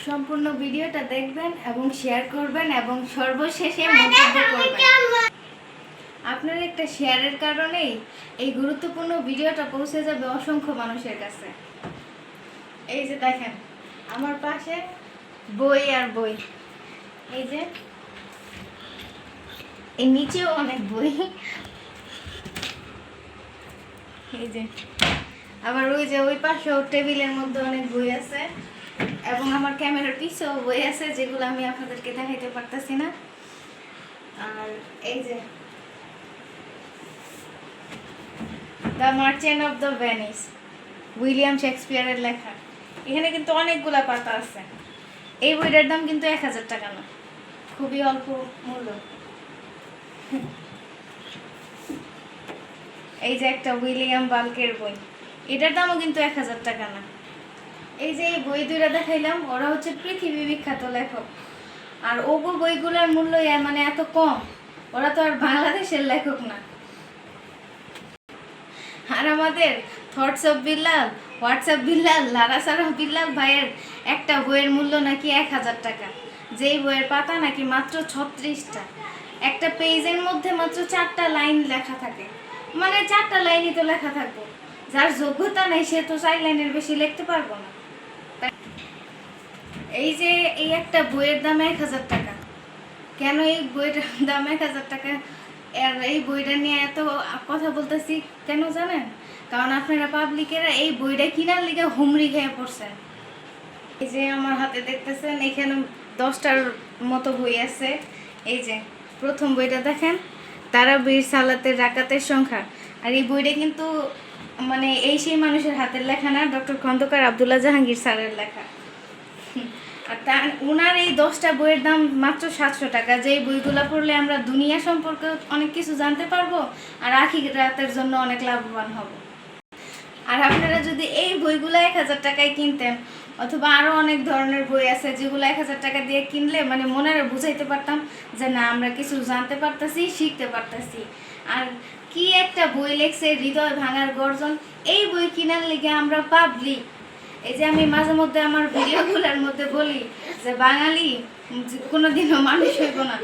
সম্পূর্ণ ভিডিওটা দেখবেন এবং শেয়ার করবেন এবং সর্বশেষে মন্তব্য করবেন। আপনার একটা শেয়ারের কারণেই এই গুরুত্বপূর্ণ ভিডিওটা পৌঁছে যাবে অসংখ্য মানুষের কাছে। এই যে দেখেন আমার পাশে বই আর বই, এই যে এই নিচেও অনেক বই, এই যে আবার ওই যে ওই পাশেও টেবিলের মধ্যে অনেক বই আছে এবং আমার ক্যামেরার পিছেও বই আছে যেগুলো আমি আপনাদেরকে দেখাইতে পারতেছি না। আর এই যে the merchant of the Venice, William শেক্সপিয়ারের লেখা। এখানে কিন্তু অনেকগুলা পাতা আছে। এই বইটার দাম কিন্তু 1000 টাকা না, খুবই অল্প মূল্য। এই যে একটা উইলিয়াম বাল্কের বই, এটার দামও কিন্তু 1000 টাকা না। এই যে এই বই দুইটা দেখাইলাম, ওরা হচ্ছে পৃথিবী বিখ্যাত লেখক, আর ওগো বইগুলোর মূল্য মানে এত কম, ওরা তো আর বাংলাদেশের লেখক না। আর আমাদের thoughts of Billal, WhatsApp Billal, লারাসারা বিল্লাল ভাইয়ের একটা বইয়ের মূল্য নাকি 1000 টাকা, যেই বইয়ের পাতা নাকি মাত্র 36টা, একটা পেজের মধ্যে মাত্র 4টা লাইন লেখা থাকে। মানে 4টা লাইনই তো লেখা থাকবো, যার যোগ্যতা নেই সে তো 4 লাইনের বেশি লিখতে পারবো না। এই যে এই একটা বইয়ের দাম 1000 টাকা, কেন এই বইটার দাম 1000 টাকা আর এই বইটা নিয়ে এত কথা বলতেছি কেন জানেন? কারণ আপনারা পাবলিকেরা এই বইটা কিনার লিগে হুমড়ি খেয়ে পড়ছেন। এই যে আমার হাতে দেখতেছেন এখানে 10টার মতো বই আছে। এই যে প্রথম বইটা দেখেন, তারাবির সালাতের রাকাতের সংখ্যা। আর এই বইটা কিন্তু মানে এই সেই মানুষের হাতের লেখা না, ডক্টর খন্দকার আব্দুল্লাহ জাহাঙ্গীর স্যারের লেখা। আর ওনার এই 10টা বইয়ের দাম মাত্র 700 টাকা, যেই বইগুলো পড়লে আমরা দুনিয়া সম্পর্কে অনেক কিছু জানতে পারবো আর আখিরাতের জন্য অনেক লাভবান হব। আর আপনারা যদি এই বইগুলো 1000 টাকায় কিনতেন, অথবা আরও অনেক ধরনের বই আছে যেগুলো 1000 টাকা দিয়ে কিনলে মানে মনে বুঝাইতে পারতাম যে না আমরা কিছু জানতে পারতেছি, শিখতে পারতেছি। আর কি একটা বই লেখছে হৃদয় ভাঙার গর্জন, এই বই কিনার লেগে আমরা পাবলিক। এই যে আমি মাঝে মধ্যে আমার ভিডিওগুলোর মধ্যে বলি যে বাঙালি কোনোদিনও মানুষ হইব না।